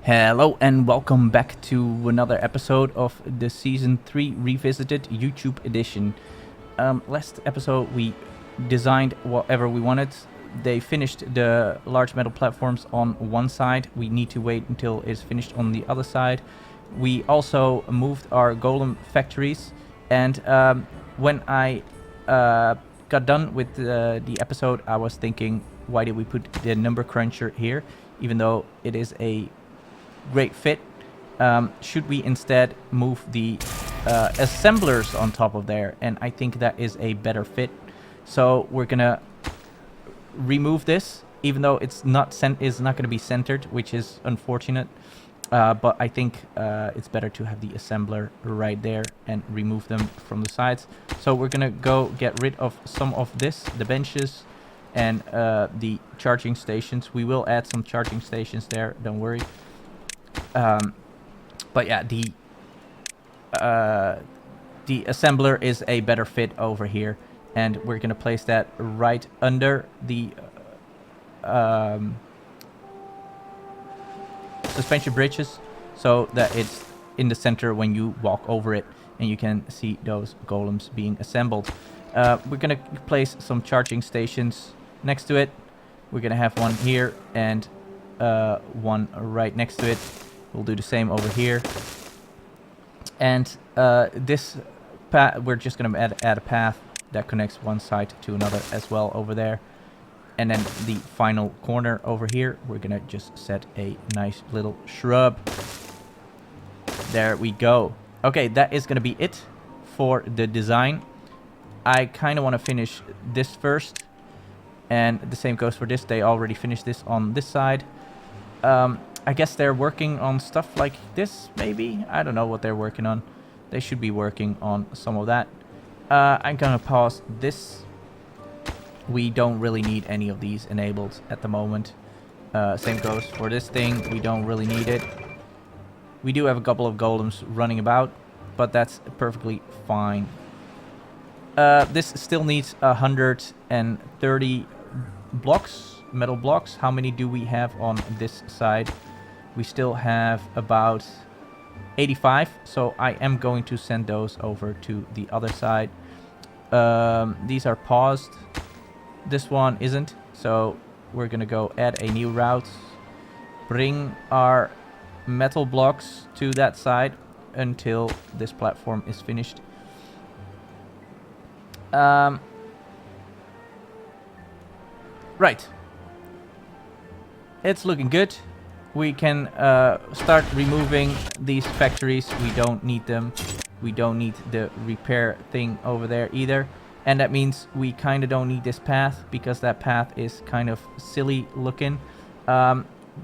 Hello and welcome back to another episode of the Season 3 Revisited YouTube edition. Last episode we designed whatever we wanted. They finished the large metal platforms on one side. We need to wait until it's finished on the other side. We also moved our golem factories, and when I got done with the episode, I was thinking, why did we put the number cruncher here, even though it is a great fit? Should we instead move the assemblers on top of there? And I think that is a better fit. So we're gonna remove this, even though it's not gonna be centered, which is unfortunate. But I think it's better to have the assembler right there and remove them from the sides. So we're gonna go get rid of some of this, the benches and the charging stations. We will add some charging stations there, don't worry. But yeah, the assembler is a better fit over here, and we're gonna place that right under the suspension bridges, so that it's in the center when you walk over it and you can see those golems being assembled. We're gonna place some charging stations next to it. We're gonna have one here and one right next to it. We'll do the same over here. And this path, we're just going to add a path that connects one side to another as well over there. And then the final corner over here, we're going to just set a nice little shrub. There we go. Okay, that is going to be it for the design. I kind of want to finish this first. And the same goes for this. They already finished this on this side. I guess they're working on stuff like this, maybe? I don't know what they're working on. They should be working on some of that. I'm gonna pause this. We don't really need any of these enabled at the moment. Same goes for this thing. We don't really need it. We do have a couple of golems running about, but that's perfectly fine. This still needs 130 blocks, metal blocks. How many do we have on this side? We still have about 85, so I am going to send those over to the other side. These are paused. This one isn't, so we're gonna go add a new route. Bring our metal blocks to that side until this platform is finished. Right. It's looking good. We can start removing these factories. We don't need them. We don't need the repair thing over there either. And that means we kind of don't need this path, because that path is kind of silly looking.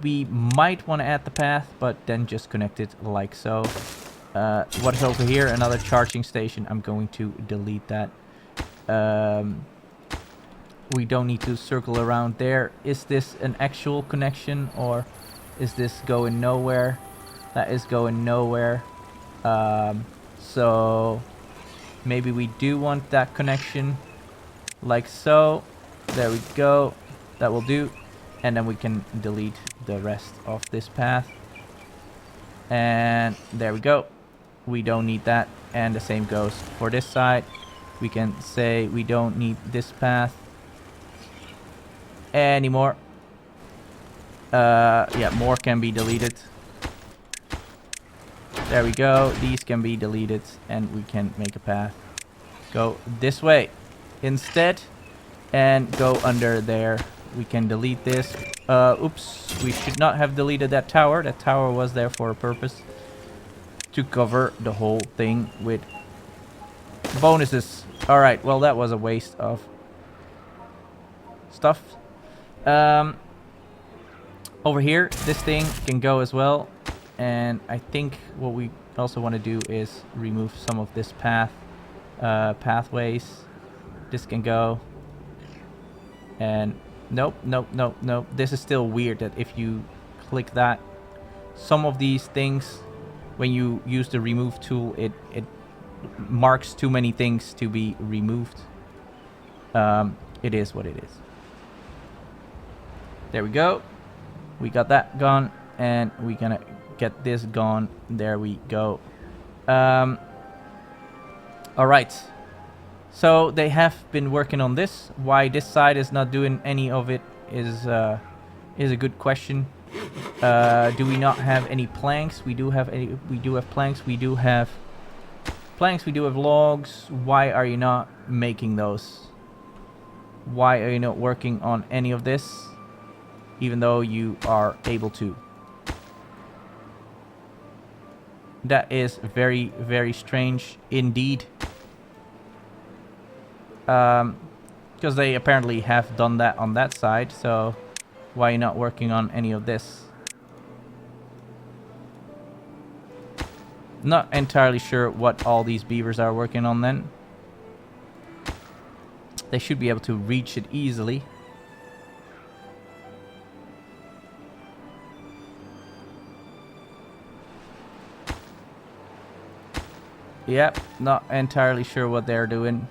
We might want to add the path, but then just connect it like so. What is over here? Another charging station. I'm going to delete that. We don't need to circle around there. Is this an actual connection, or is this going nowhere? That is going nowhere. So maybe we do want that connection like so. There we go. That will do. And then we can delete the rest of this path. And there we go. We don't need that. And the same goes for this side. We can say we don't need this path anymore. Yeah, more can be deleted. There we go. These can be deleted, and we can make a path go this way instead, and go under there. We can delete this. Oops, we should not have deleted that tower. That tower was there for a purpose, to cover the whole thing with bonuses. All right, well, that was a waste of stuff. Over here, this thing can go as well. And I think what we also want to do is remove some of this pathways. This can go. And nope, nope, nope, nope. This is still weird that if you click that, some of these things, when you use the remove tool, it marks too many things to be removed. It is what it is. There we go. We got that gone. And we're gonna get this gone. There we go. All right. So they have been working on this. Why this side is not doing any of it is a good question. Do we not have any planks? We do have planks. We do have planks. We do have logs. Why are you not making those? Why are you not working on any of this, even though you are able to? That is very, very strange indeed. Because they apparently have done that on that side, so why are you not working on any of this? Not entirely sure what all these beavers are working on then. They should be able to reach it easily. Yep, not entirely sure what they're doing.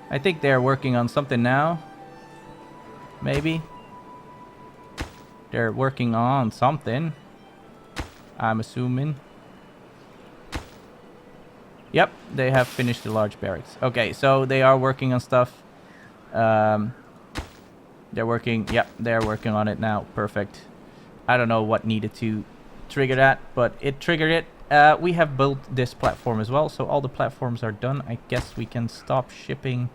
I think they're working on something now. Maybe. They're working on something, I'm assuming. Yep, they have finished the large barracks. Okay, so they are working on stuff. They're working, yep, they're working on it now. Perfect. I don't know what needed to trigger that, but it triggered it. We have built this platform as well, so all the platforms are done. I guess we can stop shipping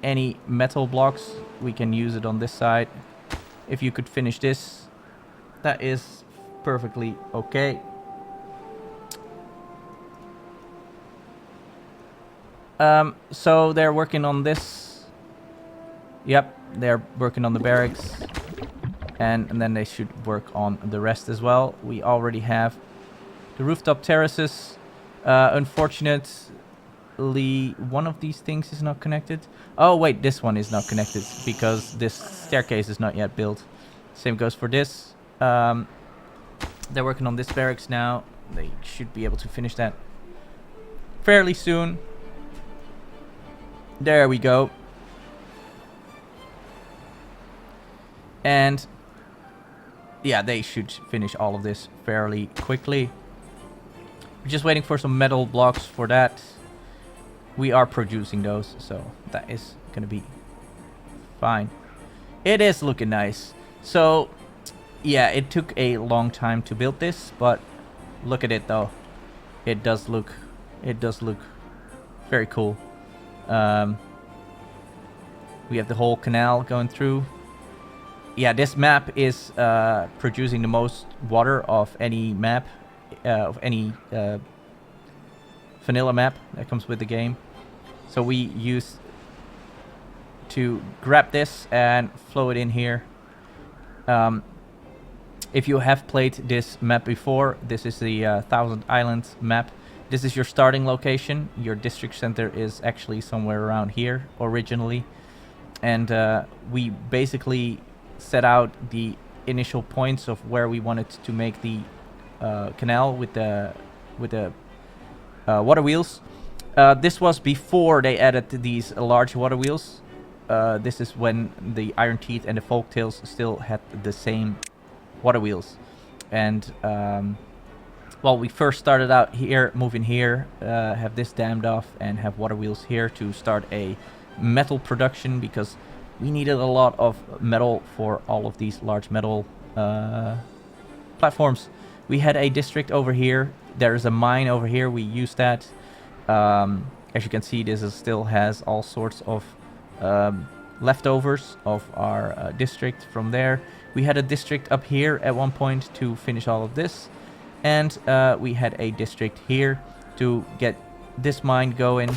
any metal blocks. We can use it on this side. If you could finish this, that is perfectly okay. So they're working on this. Yep, they're working on the barracks. And then they should work on the rest as well. We already have the rooftop terraces. Unfortunately, one of these things is not connected. Oh, wait, this one is not connected because this staircase is not yet built. Same goes for this. They're working on this barracks now. They should be able to finish that fairly soon. There we go. And yeah, they should finish all of this fairly quickly. We're just waiting for some metal blocks for that. We are producing those, so that is gonna be fine. It is looking nice. So yeah, it took a long time to build this, but look at it though. It does look very cool. We have the whole canal going through. Yeah, this map is producing the most water of any map, of any vanilla map that comes with the game. So we use to grab this and flow it in here. If you have played this map before, this is the 1000 Islands map. This is your starting location. Your district center is actually somewhere around here originally. And we basically set out the initial points of where we wanted to make the canal with the water wheels. This was before they added these large water wheels. This is when the Iron Teeth and the Folktails still had the same water wheels. And well, we first started out here, moving here, have this dammed off and have water wheels here to start a metal production, because we needed a lot of metal for all of these large metal platforms. We had a district over here. There's a mine over here. We used that. As you can see, this still has all sorts of leftovers of our district from there. We had a district up here at one point to finish all of this. And we had a district here to get this mine going.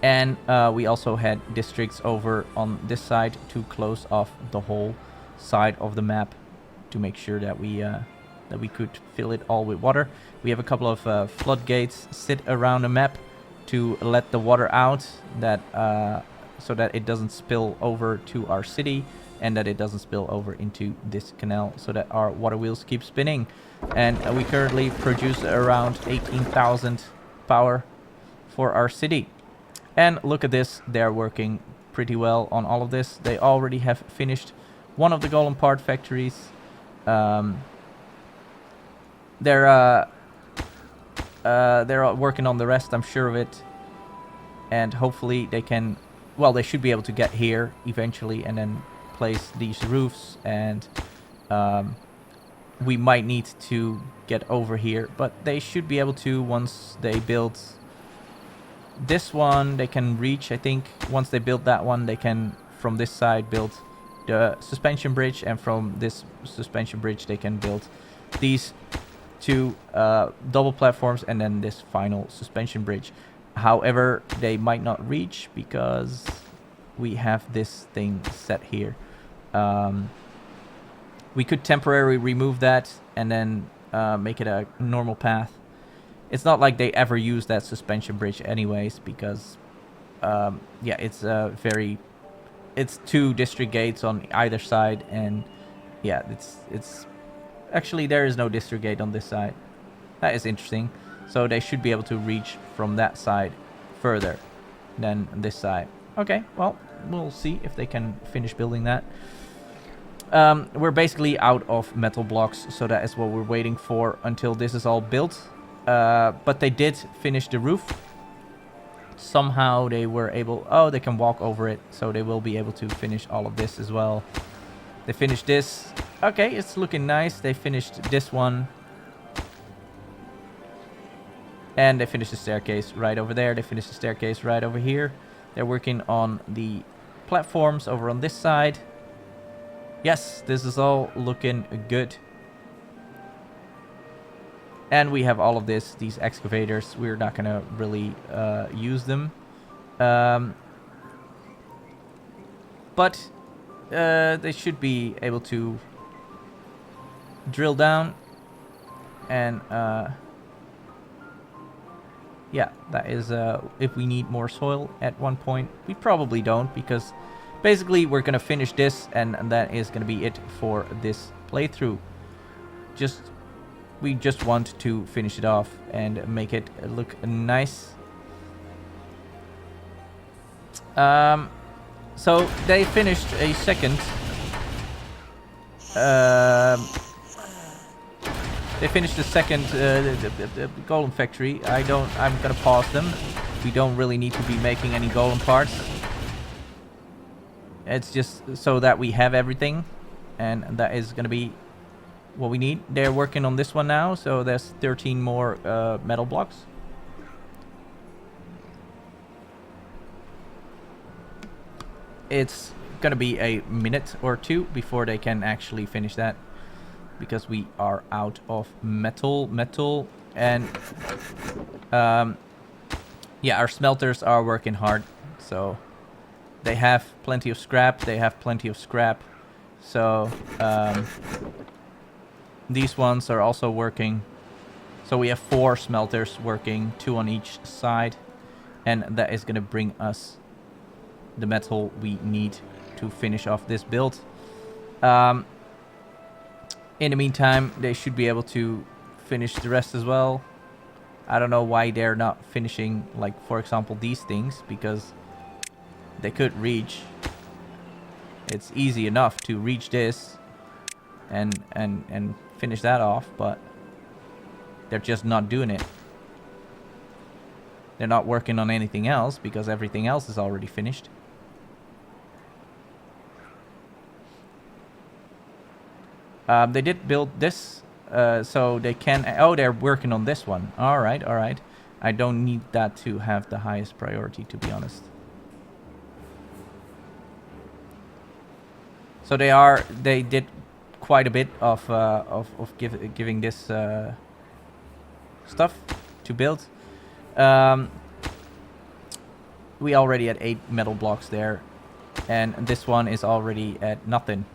And we also had districts over on this side to close off the whole side of the map to make sure that we could fill it all with water. We have a couple of floodgates sit around the map to let the water out, that so that it doesn't spill over to our city, and that it doesn't spill over into this canal, so that our water wheels keep spinning. And we currently produce around 18,000 power for our city. And look at this, they're working pretty well on all of this. They already have finished one of the golem part factories. They're working on the rest, I'm sure of it. And hopefully they can, well, they should be able to get here eventually and then place these roofs. And we might need to get over here, but they should be able to once they build this one. They can reach, I think, once they build that one, they can, from this side, build the suspension bridge, and from this suspension bridge they can build these two double platforms and then this final suspension bridge. However, they might not reach because we have this thing set here. We could temporarily remove that and then make it a normal path. It's not like they ever use that suspension bridge anyways, because yeah, it's two district gates on either side, and yeah, it's actually there is no district gate on this side. That is interesting. So they should be able to reach from that side further than this side. Okay, well, we'll see if they can finish building that. We're basically out of metal blocks, so that is what we're waiting for until this is all built. But they did finish the roof. Somehow they were able... Oh, they can walk over it, so they will be able to finish all of this as well. They finished this. Okay, it's looking nice. They finished this one. And they finished the staircase right over there. They finished the staircase right over here. They're working on the platforms over on this side. Yes, this is all looking good. And we have all of this, these excavators. We're not going to really use them. But they should be able to drill down. And yeah, that is if we need more soil at one point. We probably don't, because basically we're going to finish this, and that is going to be it for this playthrough. We just want to finish it off and make it look nice. So they finished a second. They finished the second the golem factory. I'm gonna pause them. We don't really need to be making any golem parts. It's just so that we have everything, and that is gonna be what we need. They're working on this one now, so there's 13 more metal blocks. It's gonna be a minute or two before they can actually finish that, because we are out of metal, and yeah, our smelters are working hard, so they have plenty of scrap. So these ones are also working. So we have 4 smelters working, 2 on each side, and that is going to bring us the metal we need to finish off this build. In the meantime, they should be able to finish the rest as well. I don't know why they're not finishing, like, for example, these things, because they could reach. It's easy enough to reach this and finish that off, but they're just not doing it. They're not working on anything else because everything else is already finished. They did build this, so they can... Oh, they're working on this one. All right. I don't need that to have the highest priority, to be honest. So they did quite a bit of giving this stuff to build. We already had 8 metal blocks there, and this one is already at nothing,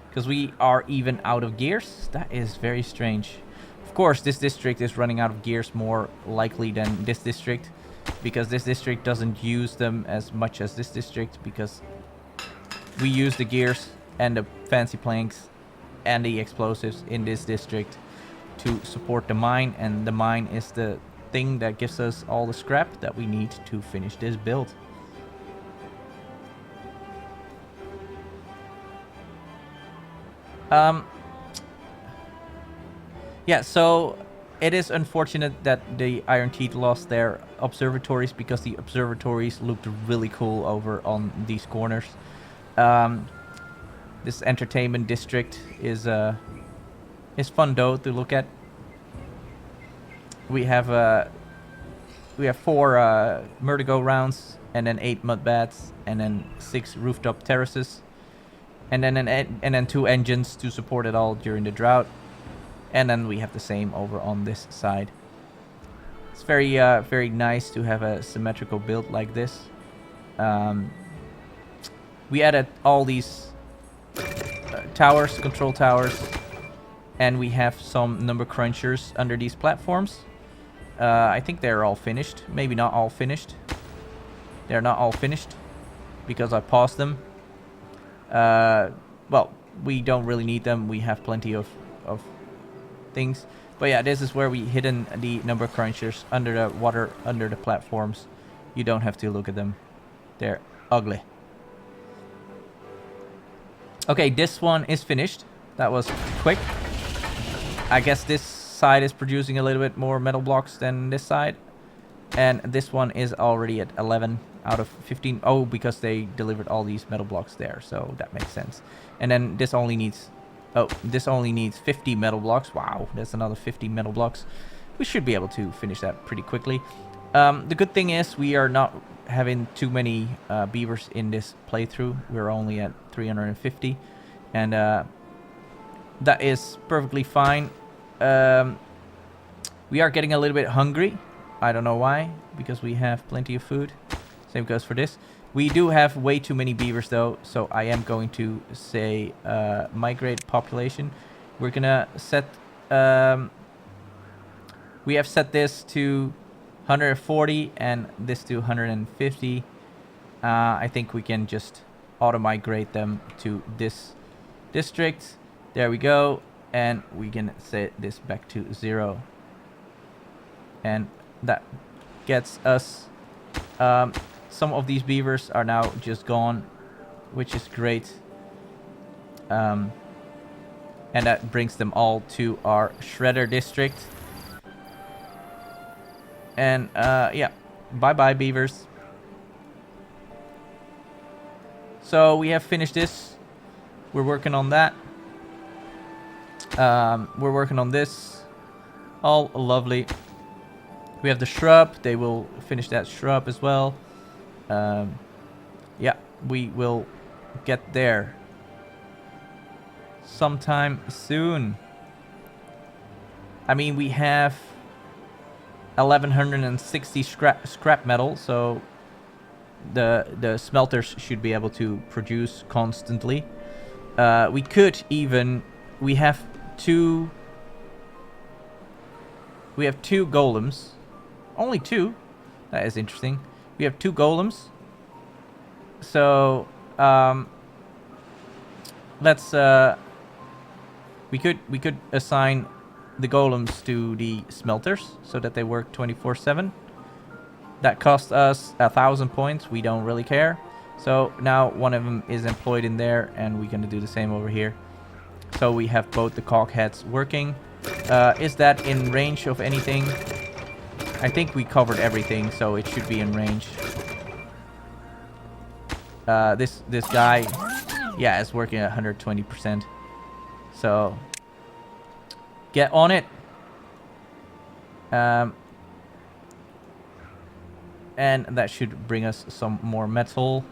because we are even out of gears. That is very strange. Of course, this district is running out of gears more likely than this district, because this district doesn't use them as much as this district, because we use the gears and the fancy planks and the explosives in this district to support the mine, and the mine is the thing that gives us all the scrap that we need to finish this build. Yeah, so it is unfortunate that the Iron Teeth lost their observatories, because the observatories looked really cool over on these corners. This entertainment district is fun though to look at. We have 4 merry-go-rounds, and then 8 mud baths, and then 6 rooftop terraces, and then 2 engines to support it all during the drought. And then we have the same over on this side. It's very nice to have a symmetrical build like this. We added all these towers, control towers, and we have some number crunchers under these platforms. I think they're all finished. Maybe not all finished. They're not all finished because I paused them. Well, we don't really need them. We have plenty of things. But yeah, this is where we hidden the number crunchers under the water, under the platforms. You don't have to look at them. They're ugly. Okay, this one is finished. That was quick. I guess this side is producing a little bit more metal blocks than this side. And this one is already at 11 out of 15. Oh, because they delivered all these metal blocks there. So that makes sense. And then this only needs... Oh, this only needs 50 metal blocks. Wow, that's another 50 metal blocks. We should be able to finish that pretty quickly. The good thing is we are not having too many beavers in this playthrough. We're only at 350. And that is perfectly fine. We are getting a little bit hungry. I don't know why, because we have plenty of food. Same goes for this. We do have way too many beavers though, so I am going to say migrate population. We're gonna set... we have set this to 140 and this to 150. I think we can just auto-migrate them to this district. There we go. And we can set this back to 0. And that gets us... some of these beavers are now just gone, which is great. And that brings them all to our shredder district. And yeah, bye-bye beavers. So we have finished this. We're working on that. We're working on this. All lovely. We have the shrub. They will finish that shrub as well. Yeah, we will get there sometime soon. I mean, we have 1160 scrap metal, so the smelters should be able to produce constantly. We could even... We have two golems. Only 2. That is interesting. We have 2 golems. So let's we could assign the golems to the smelters so that they work 24/7. That cost us 1,000 points. We don't really care. So now one of them is employed in there, and we're gonna do the same over here. So we have both the caulk heads working. Is that in range of anything? I think we covered everything, so it should be in range. This guy, yeah, is working at 120%. So get on it. And that should bring us some more metal.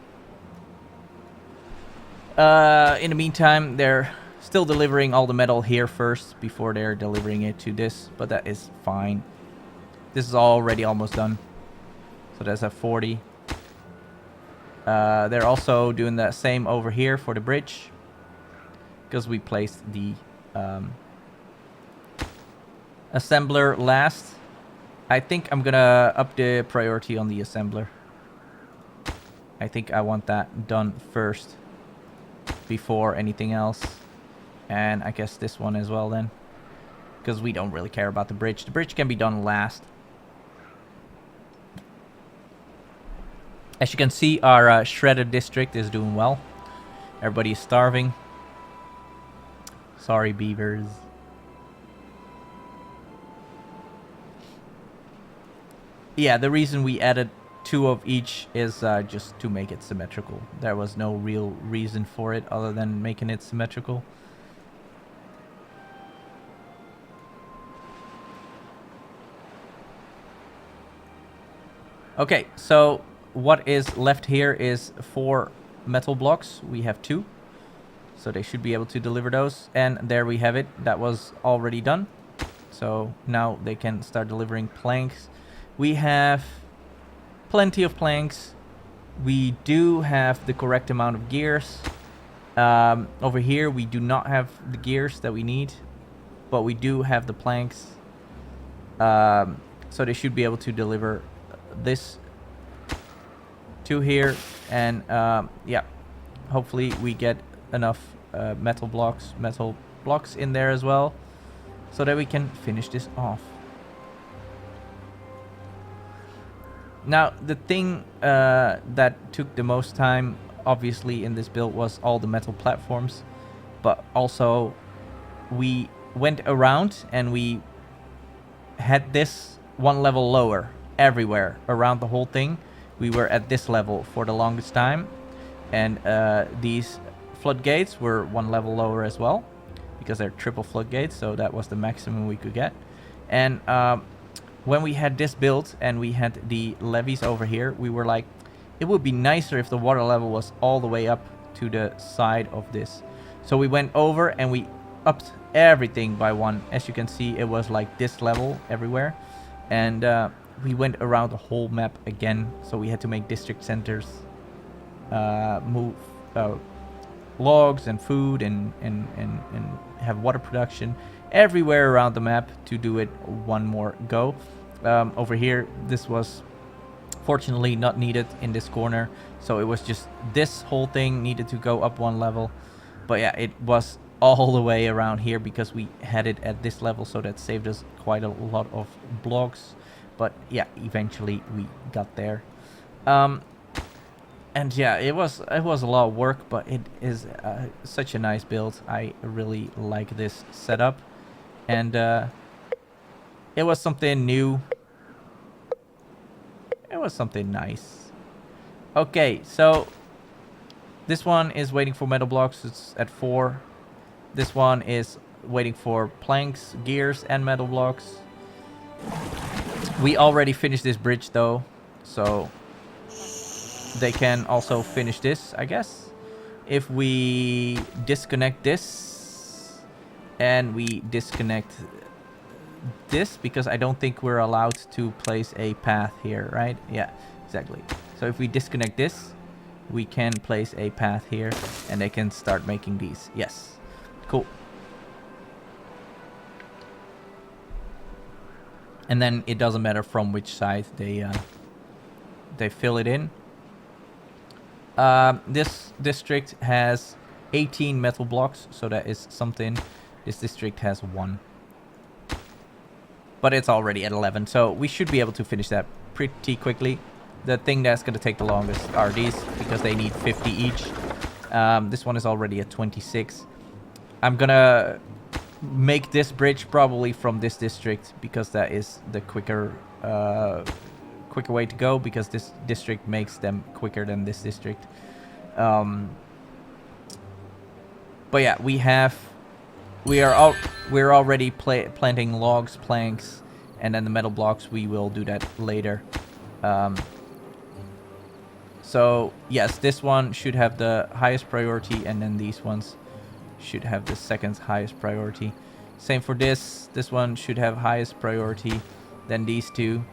In the meantime, they're still delivering all the metal here first before they're delivering it to this, but that is fine. This is already almost done. So that's at 40. They're also doing the same over here for the bridge, because we placed the assembler last. I think I'm gonna up the priority on the assembler. I think I want that done first before anything else. And I guess this one as well then, because we don't really care about the bridge. The bridge can be done last. As you can see, our shredded district is doing well. Everybody is starving. Sorry, beavers. Yeah, the reason we added 2 of each is just to make it symmetrical. There was no real reason for it other than making it symmetrical. Okay, so what is left here is 4 metal blocks. We have 2, so they should be able to deliver those. And there we have it. That was already done. So now they can start delivering planks. We have plenty of planks. We do have the correct amount of gears. Over here, we do not have the gears that we need, but we do have the planks. So they should be able to deliver this to here. And yeah, hopefully we get enough metal blocks in there as well, so that we can finish this off. Now, the thing that took the most time, obviously, in this build was all the metal platforms. But also, we went around and we had this 1 level lower everywhere around the whole thing. We were at this level for the longest time. And these floodgates were 1 level lower as well, because they're triple floodgates, so that was the maximum we could get. And when we had this built and we had the levees over here, we were like, it would be nicer if the water level was all the way up to the side of this. So we went over and we upped everything by 1. As you can see, it was like this level everywhere. And we went around the whole map again, so we had to make district centers, move logs and food and have water production everywhere around the map to do it 1 more go. Over here, this was fortunately not needed in this corner, so it was just this whole thing needed to go up 1 level. But yeah, it was all the way around here because we had it at this level, so that saved us quite a lot of blocks. But yeah, eventually we got there. And yeah, it was a lot of work, but it is such a nice build. I really like this setup. And it was something new. It was something nice. Okay, so this one is waiting for metal blocks. It's at 4. This one is waiting for planks, gears, and metal blocks. We already finished this bridge though, so they can also finish this, I guess. If we disconnect this and we disconnect this, because I don't think we're allowed to place a path here, right? Yeah, exactly. So if we disconnect this, we can place a path here and they can start making these. Yes, cool. And then it doesn't matter from which side they fill it in. This district has 18 metal blocks, so that is something. This district has 1. But it's already at 11, so we should be able to finish that pretty quickly. The thing that's going to take the longest are these, because they need 50 each. This one is already at 26. I'm going to make this bridge probably from this district, because that is the quicker way to go, because this district makes them quicker than this district. But yeah, we're already planting logs, planks, and then the metal blocks, we will do that later. So yes, this one should have the highest priority, and then these ones should have the second highest priority. Same for this. This one should have highest priority than these two.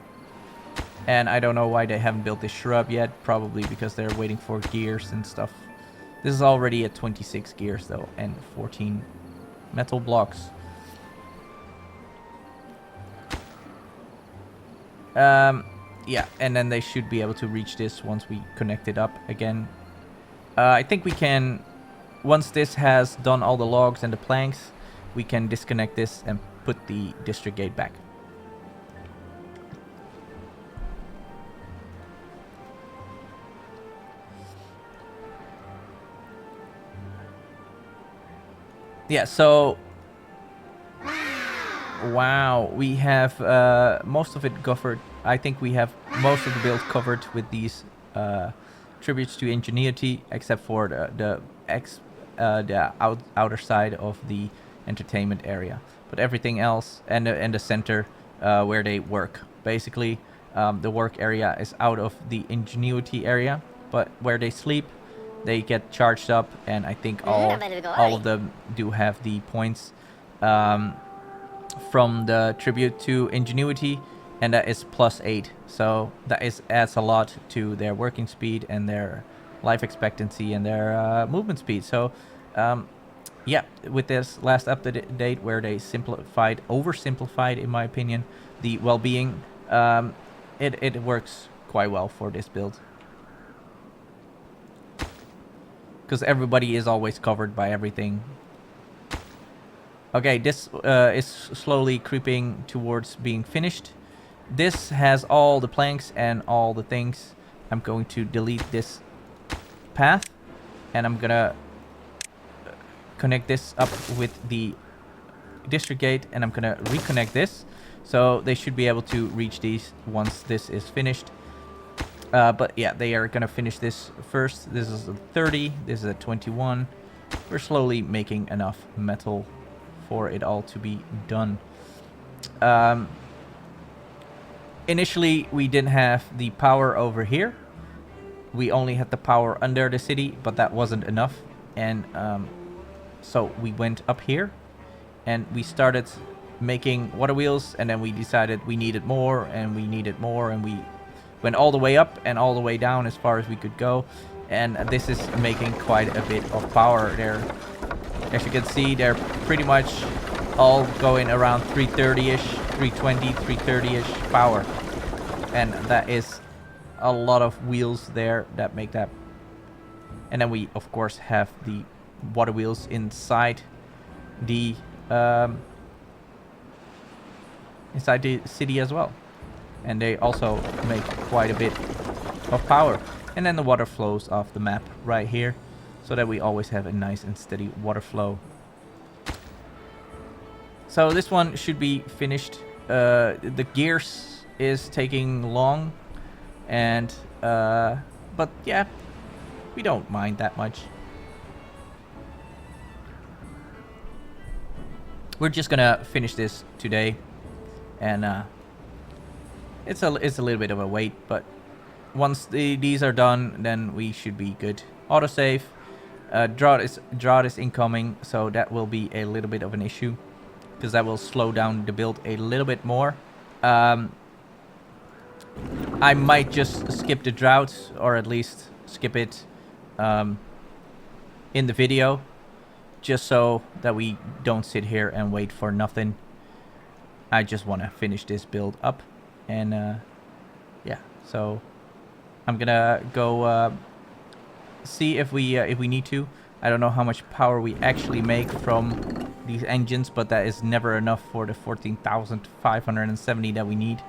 And I don't know why they haven't built this shrub yet. Probably because they're waiting for gears and stuff. This is already at 26 gears though, and 14 metal blocks. Yeah, and then they should be able to reach this once we connect it up again. I think we can, once this has done all the logs and the planks, we can disconnect this and put the district gate back. yeah, so wow, we have most of it covered. I think we have most of the build covered with these tributes to ingenuity, except for the outer side of the entertainment area. But everything else, and the center where they work, basically, the work area is out of the ingenuity area, but where they sleep, they get charged up, and I think all of them do have the points from the tribute to ingenuity, and that is +8. So that adds a lot to their working speed and their life expectancy and their movement speed. So yeah, with this last update where they oversimplified, in my opinion, the well-being, it works quite well for this build. Because everybody is always covered by everything. Okay, this is slowly creeping towards being finished. This has all the planks and all the things. I'm going to delete this path, and I'm gonna connect this up with the district gate, and I'm gonna reconnect this, so they should be able to reach these once this is finished. But yeah, they are gonna finish this first. This is a 30, this is a 21. We're slowly making enough metal for it all to be done. Initially, we didn't have the power over here. We only had the power under the city, but that wasn't enough. And so we went up here, and we started making water wheels, and then we decided we needed more, and we needed more, and we went all the way up and all the way down as far as we could go. And this is making quite a bit of power there. As you can see, they're pretty much all going around 330-ish, 320, 330-ish power. And that is a lot of wheels there that make that. And then we, of course, have the water wheels inside the city as well. And they also make quite a bit of power. And then the water flows off the map right here, so that we always have a nice and steady water flow. So this one should be finished. The gears is taking long, and but yeah, we don't mind that much. We're just gonna finish this today, and it's a little bit of a wait, but once these are done, then we should be good. Autosave. Drought is incoming, so that will be a little bit of an issue, because that will slow down the build a little bit more. I might just skip the drought, or at least skip it in the video, just so that we don't sit here and wait for nothing. I just want to finish this build up, and yeah, so I'm gonna go see if we need to. I don't know how much power we actually make from these engines, but that is never enough for the 14,570 that we need.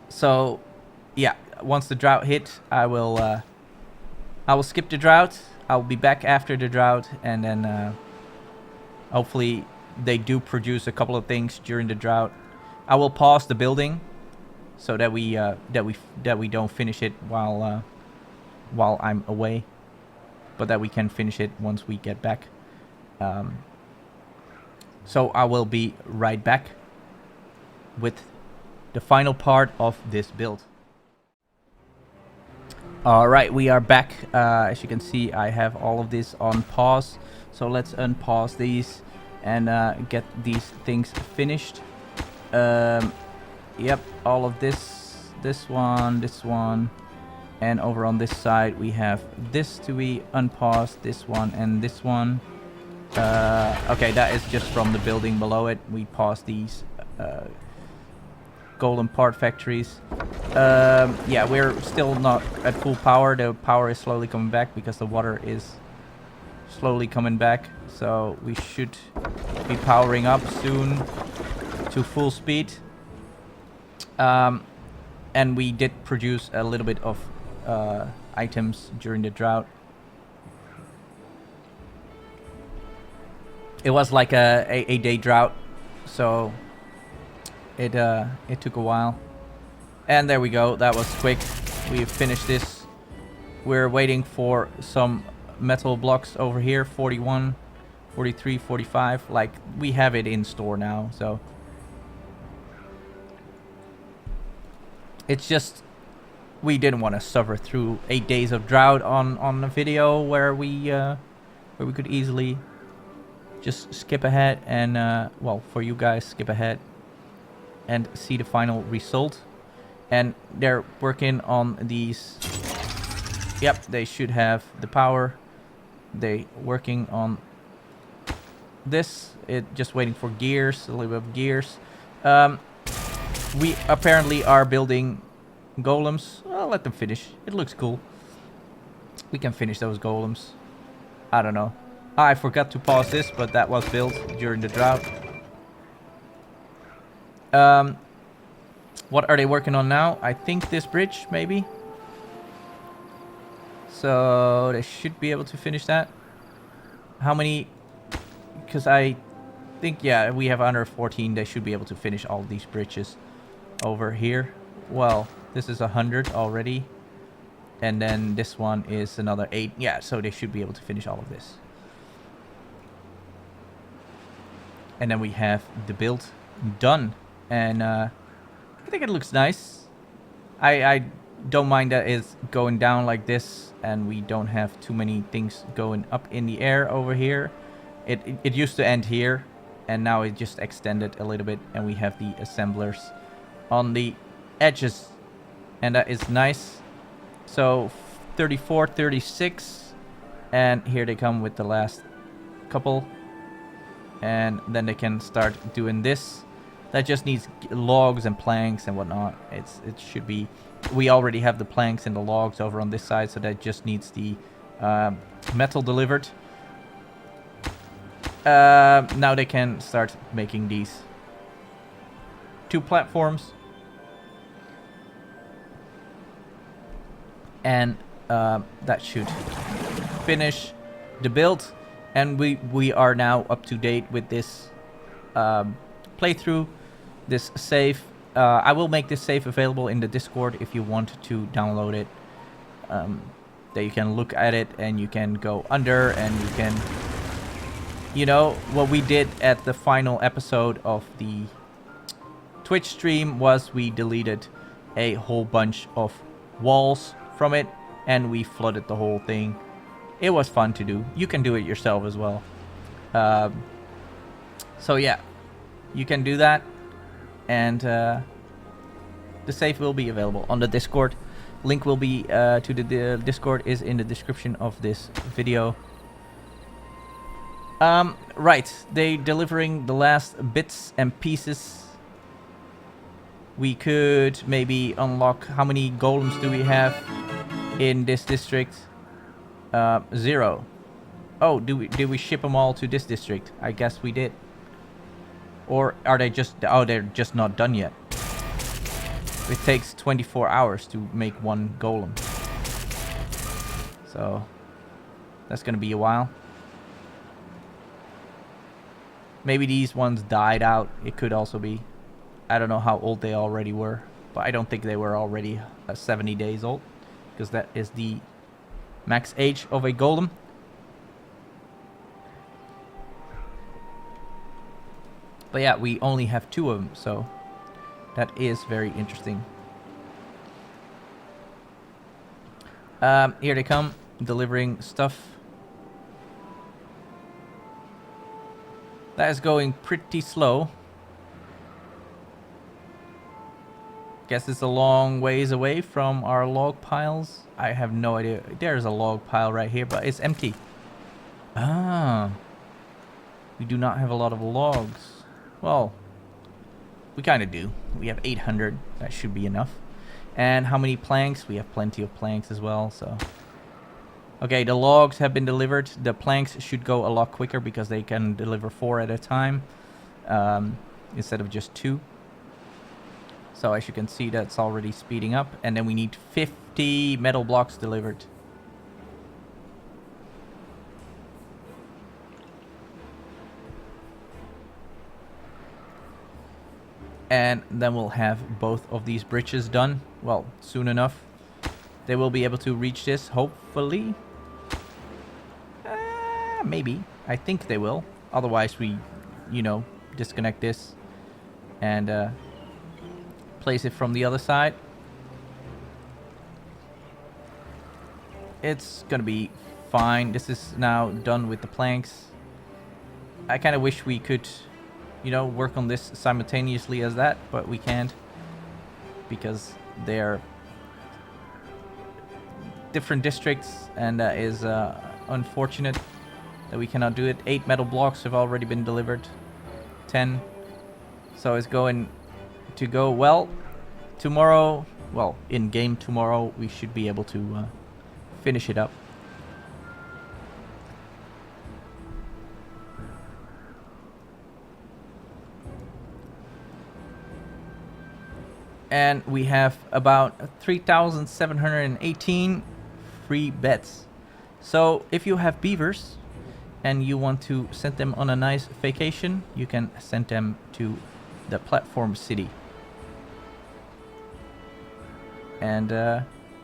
So yeah, once the drought hit, I will skip the drought. I'll be back after the drought, and then hopefully they do produce a couple of things during the drought. I will pause the building, so that we don't finish it while I'm away, but that we can finish it once we get back. So I will be right back with the final part of this build. Alright, we are back. As you can see, I have all of this on pause, so let's unpause these and get these things finished. Yep, all of this one, and over on this side we have this to be unpaused, this one and this one. Okay, that is just from the building below it. We paused these golden part factories. Yeah, we're still not at full power. The power is slowly coming back because the water is slowly coming back, so we should be powering up soon to full speed. And we did produce a little bit of items during the drought. It was like a day drought, so it took a while. And there we go. That was quick. We finished this. We're waiting for some metal blocks over here. 41, 43, 45. Like, we have it in store now, so it's just we didn't want to suffer through 8 days of drought on a video where we could easily just skip ahead and well, for you guys, skip ahead and see the final result. And they're working on these. Yep, they should have the power. They working on this. It just waiting for gears, a little bit of gears. We apparently are building golems. I'll let them finish. It looks cool. We can finish those golems. I don't know. I forgot to pause this, but that was built during the drought. What are they working on now? I think this bridge, maybe. So they should be able to finish that. How many? Because I think, yeah, we have under 14. They should be able to finish all of these bridges over here. Well, this is 100 already. And then this one is another 8. Yeah, so they should be able to finish all of this. And then we have the build done. And I think it looks nice. I don't mind that it's going down like this. And we don't have too many things going up in the air over here. It used to end here. And now it just extended a little bit. And we have the assemblers on the edges. And that is nice. So 34, 36. And here they come with the last couple. And then they can start doing this. That just needs logs and planks and whatnot. It should be. We already have the planks and the logs over on this side, so that just needs the metal delivered. Now they can start making these 2 platforms. And that should finish the build. And we are now up to date with this playthrough, this save. I will make this save available in the Discord if you want to download it. That you can look at it and you can go under and you can, you know, what we did at the final episode of the Twitch stream was we deleted a whole bunch of walls from it and we flooded the whole thing. It was fun to do. You can do it yourself as well. So yeah, you can do that. And the save will be available on the Discord. Link will be to the Discord is in the description of this video. Right, they delivering the last bits and pieces. We could maybe unlock, how many golems do we have in this district? 0. Oh, did we ship them all to this district? I guess we did. Or are they just, oh, they're just not done yet. It takes 24 hours to make one golem. So that's gonna be a while. Maybe these ones died out. It could also be. I don't know how old they already were, but I don't think they were already 70 days old, because that is the max age of a golem. But yeah, we only have 2 of them, so that is very interesting. Here they come, delivering stuff. That is going pretty slow. Guess it's a long ways away from our log piles. I have no idea. There's a log pile right here, but it's empty. Ah. We do not have a lot of logs. Well, we kind of do. We have 800. That should be enough. And how many planks? We have plenty of planks as well, so. Okay, the logs have been delivered. The planks should go a lot quicker because they can deliver 4 at a time instead of just 2. So as you can see, that's already speeding up. And then we need 50 metal blocks delivered. And then we'll have both of these bridges done. Well, soon enough. They will be able to reach this, hopefully. Maybe. I think they will. Otherwise, we, you know, disconnect this and place it from the other side. It's gonna be fine. This is now done with the planks. I kind of wish we could, you know, work on this simultaneously as that, but we can't because they're different districts, and that is unfortunate that we cannot do it. 8 metal blocks have already been delivered. 10. So it's going to go well. Tomorrow, well, in game tomorrow, we should be able to finish it up. And we have about 3,718 free bets. So if you have beavers and you want to send them on a nice vacation, you can send them to the platform city. And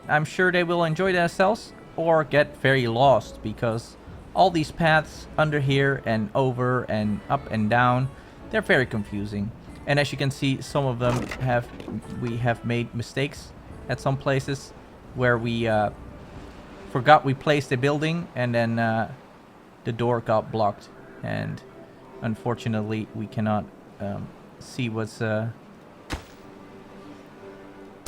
I'm sure they will enjoy themselves or get very lost, because all these paths under here and over and up and down, they're very confusing. And as you can see, some of them we have made mistakes at some places where we forgot we placed a building, and then the door got blocked, and unfortunately we cannot see what's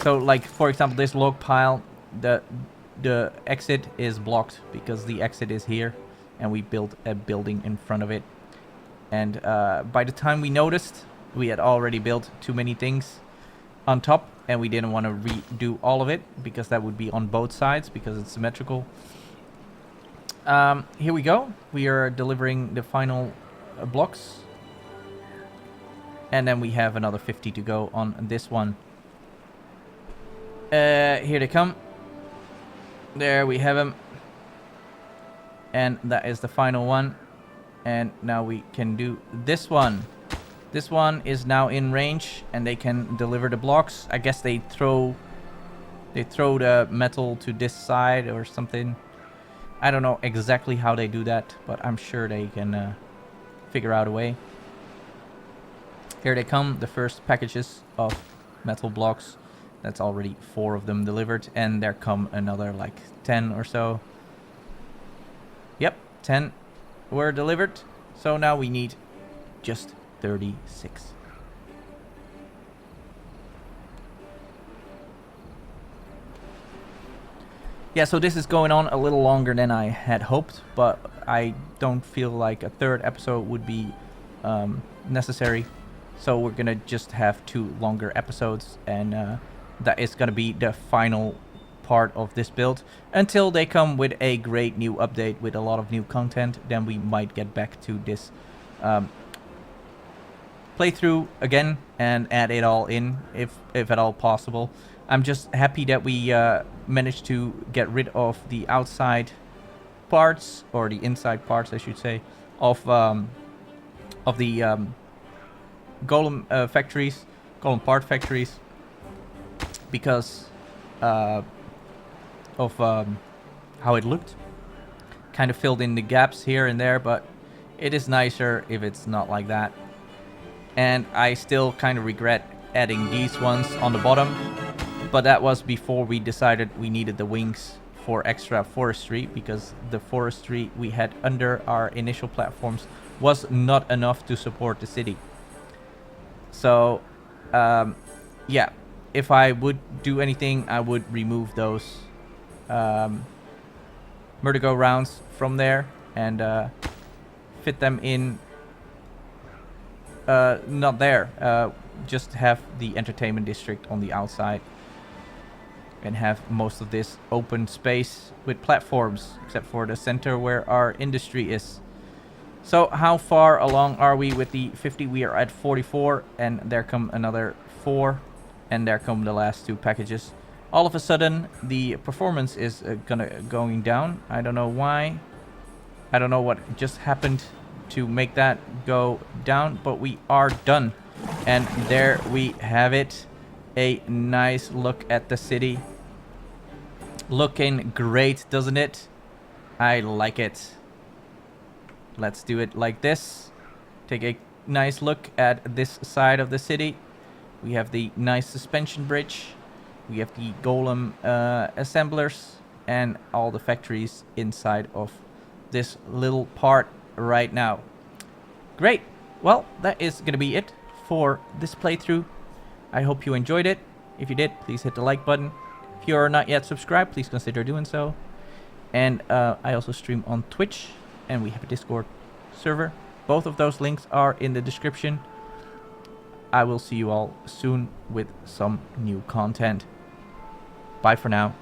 so, like, for example, this log pile, the exit is blocked because the exit is here, and we built a building in front of it. And by the time we noticed, we had already built too many things on top, and we didn't want to redo all of it because that would be on both sides because it's symmetrical. Here we go. We are delivering the final blocks, and then we have another 50 to go on this one. Here they come. There we have them. And that is the final one. And now we can do this one. This one is now in range, and they can deliver the blocks. I guess they throw the metal to this side or something. I don't know exactly how they do that, but I'm sure they can figure out a way. Here they come, the first packages of metal blocks. That's already 4 of them delivered, and there come another like 10 or so. Yep, 10 were delivered. So now we need just 36. Yeah, so this is going on a little longer than I had hoped, but I don't feel like a third episode would be necessary. So we're gonna just have 2 longer episodes, and that is gonna be the final part of this build until they come with a great new update with a lot of new content. Then we might get back to this playthrough again and add it all in if at all possible. I'm just happy that we managed to get rid of the outside parts, or the inside parts I should say, of the golem factories, golem part factories, because of how it looked. Kind of filled in the gaps here and there, but it is nicer if it's not like that. And I still kind of regret adding these ones on the bottom, but that was before we decided we needed the wings for extra forestry, because the forestry we had under our initial platforms was not enough to support the city. So yeah, if I would do anything, I would remove those Mertigo rounds from there and fit them in, not there, just have the entertainment district on the outside and have most of this open space with platforms, except for the center where our industry is. So how far along are we with the 50? We are at 44, and there come another 4, and there come the last 2 packages. All of a sudden, the performance is going down. I don't know why. I don't know what just happened to make that go down, but we are done. And there we have it. A nice look at the city. Looking great, doesn't it? I like it. Let's do it like this. Take a nice look at this side of the city. We have the nice suspension bridge. We have the golem assemblers and all the factories inside of this little part right now. Great. Well, that is going to be it for this playthrough. I hope you enjoyed it. If you did, please hit the like button. If you are not yet subscribed, please consider doing so. And I also stream on Twitch, and we have a Discord server. Both of those links are in the description. I will see you all soon with some new content. Bye for now.